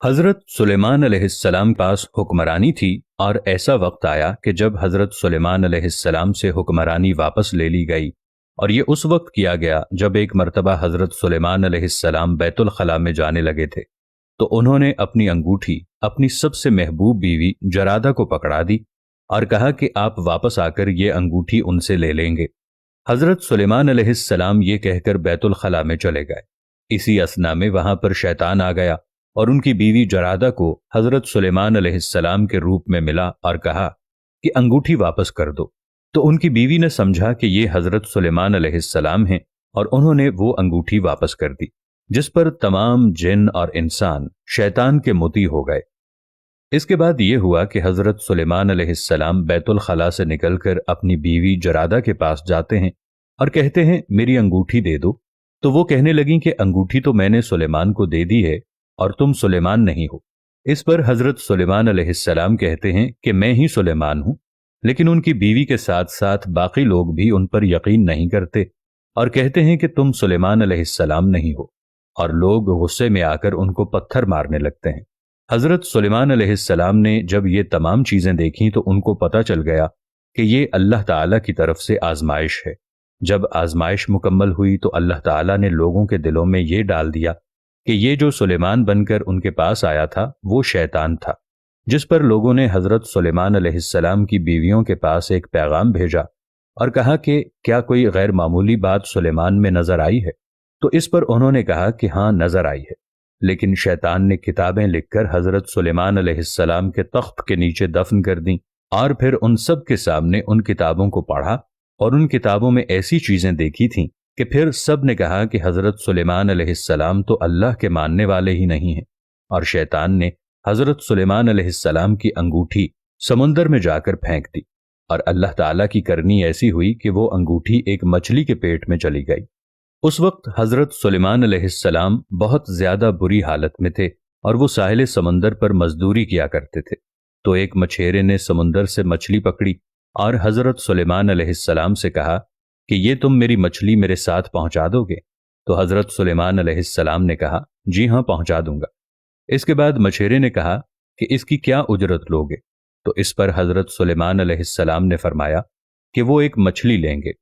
حضرت سلیمان علیہ السلام کے پاس حکمرانی تھی، اور ایسا وقت آیا کہ جب حضرت سلیمان علیہ السلام سے حکمرانی واپس لے لی گئی، اور یہ اس وقت کیا گیا جب ایک مرتبہ حضرت سلیمان علیہ السلام بیت الخلاء میں جانے لگے تھے، تو انہوں نے اپنی انگوٹھی اپنی سب سے محبوب بیوی جرادہ کو پکڑا دی اور کہا کہ آپ واپس آ کر یہ انگوٹھی ان سے لے لیں گے۔ حضرت سلیمان علیہ السلام یہ کہہ کر بیت الخلاء میں چلے گئے۔ اسی اثنا میں وہاں پر شیطان آ گیا اور ان کی بیوی جرادہ کو حضرت سلیمان علیہ السلام کے روپ میں ملا اور کہا کہ انگوٹھی واپس کر دو۔ تو ان کی بیوی نے سمجھا کہ یہ حضرت سلیمان علیہ السلام ہیں، اور انہوں نے وہ انگوٹھی واپس کر دی، جس پر تمام جن اور انسان شیطان کے مطیع ہو گئے۔ اس کے بعد یہ ہوا کہ حضرت سلیمان علیہ السلام بیت الخلاء سے نکل کر اپنی بیوی جرادہ کے پاس جاتے ہیں اور کہتے ہیں میری انگوٹھی دے دو، تو وہ کہنے لگیں کہ انگوٹھی تو میں نے سلیمان کو دے دی ہے اور تم سلیمان نہیں ہو۔ اس پر حضرت سلیمان علیہ السلام کہتے ہیں کہ میں ہی سلیمان ہوں، لیکن ان کی بیوی کے ساتھ ساتھ باقی لوگ بھی ان پر یقین نہیں کرتے اور کہتے ہیں کہ تم سلیمان علیہ السلام نہیں ہو، اور لوگ غصے میں آ کر ان کو پتھر مارنے لگتے ہیں۔ حضرت سلیمان علیہ السلام نے جب یہ تمام چیزیں دیکھیں تو ان کو پتہ چل گیا کہ یہ اللہ تعالیٰ کی طرف سے آزمائش ہے۔ جب آزمائش مکمل ہوئی تو اللہ تعالیٰ نے لوگوں کے دلوں میں یہ ڈال دیا کہ یہ جو سلیمان بن کر ان کے پاس آیا تھا وہ شیطان تھا، جس پر لوگوں نے حضرت سلیمان علیہ السلام کی بیویوں کے پاس ایک پیغام بھیجا اور کہا کہ کیا کوئی غیر معمولی بات سلیمان میں نظر آئی ہے؟ تو اس پر انہوں نے کہا کہ ہاں نظر آئی ہے، لیکن شیطان نے کتابیں لکھ کر حضرت سلیمان علیہ السلام کے تخت کے نیچے دفن کر دیں، اور پھر ان سب کے سامنے ان کتابوں کو پڑھا، اور ان کتابوں میں ایسی چیزیں دیکھی تھیں کہ پھر سب نے کہا کہ حضرت سلیمان علیہ السلام تو اللہ کے ماننے والے ہی نہیں ہیں، اور شیطان نے حضرت سلیمان علیہ السلام کی انگوٹھی سمندر میں جا کر پھینک دی، اور اللہ تعالیٰ کی کرنی ایسی ہوئی کہ وہ انگوٹھی ایک مچھلی کے پیٹ میں چلی گئی۔ اس وقت حضرت سلیمان علیہ السلام بہت زیادہ بری حالت میں تھے، اور وہ ساحل سمندر پر مزدوری کیا کرتے تھے۔ تو ایک مچھیرے نے سمندر سے مچھلی پکڑی اور حضرت سلیمان علیہ السلام سے کہا کہ یہ تم میری مچھلی میرے ساتھ پہنچا دو گے؟ تو حضرت سلیمان علیہ السلام نے کہا جی ہاں پہنچا دوں گا۔ اس کے بعد مچھیرے نے کہا کہ اس کی کیا اجرت لوگے؟ تو اس پر حضرت سلیمان علیہ السلام نے فرمایا کہ وہ ایک مچھلی لیں گے۔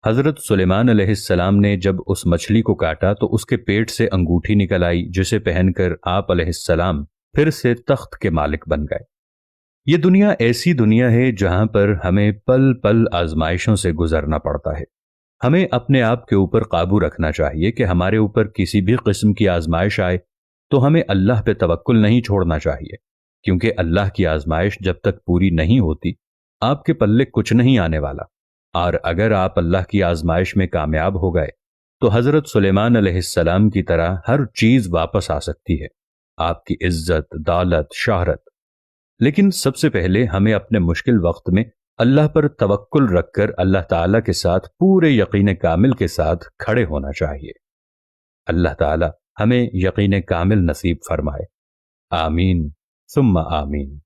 حضرت سلیمان علیہ السلام نے جب اس مچھلی کو کاٹا تو اس کے پیٹ سے انگوٹھی نکل آئی، جسے پہن کر آپ علیہ السلام پھر سے تخت کے مالک بن گئے۔ یہ دنیا ایسی دنیا ہے جہاں پر ہمیں پل پل آزمائشوں سے گزرنا پڑتا ہے۔ ہمیں اپنے آپ کے اوپر قابو رکھنا چاہیے کہ ہمارے اوپر کسی بھی قسم کی آزمائش آئے تو ہمیں اللہ پہ توکل نہیں چھوڑنا چاہیے، کیونکہ اللہ کی آزمائش جب تک پوری نہیں ہوتی آپ کے پلے کچھ نہیں آنے والا، اور اگر آپ اللہ کی آزمائش میں کامیاب ہو گئے تو حضرت سلیمان علیہ السلام کی طرح ہر چیز واپس آ سکتی ہے، آپ کی عزت، دولت، شہرت۔ لیکن سب سے پہلے ہمیں اپنے مشکل وقت میں اللہ پر توکل رکھ کر اللہ تعالیٰ کے ساتھ پورے یقین کامل کے ساتھ کھڑے ہونا چاہیے۔ اللہ تعالیٰ ہمیں یقین کامل نصیب فرمائے، آمین ثم آمین۔